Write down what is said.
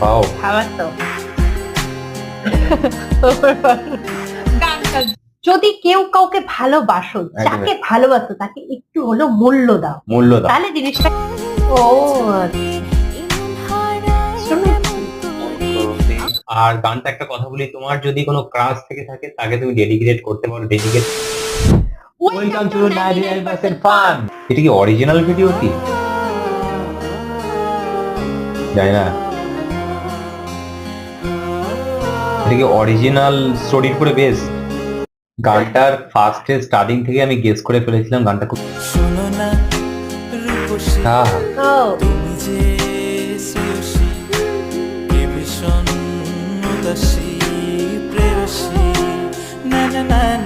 পাও। খাবার তো গানটা, যদি কেউ কাউকে ভালোবাসো, যাকে ভালোবাসো তাকে একটু হলেও মূল্য দাও, তাহলে জিনিসটা ও আর গানটা একটা কথা বলি, তোমার যদি কোনো ক্রাশ থেকে থাকে তাকে তুমি ডেডিকেট করতে পারো। Dedicate welcome to 99% fun. এটা কি অরিজিনাল ভিডিও কি জানি না, এটা কি অরিজিনাল স্টোরির উপরে বেস? গানটার ফার্স্টে স্টার্টিং থেকে আমি গেস করে ফেলেছিলাম গানটা খুব তুমি যে শ্রেয়সী, কে ভীষণ উদাসী প্রেয়সী, না না না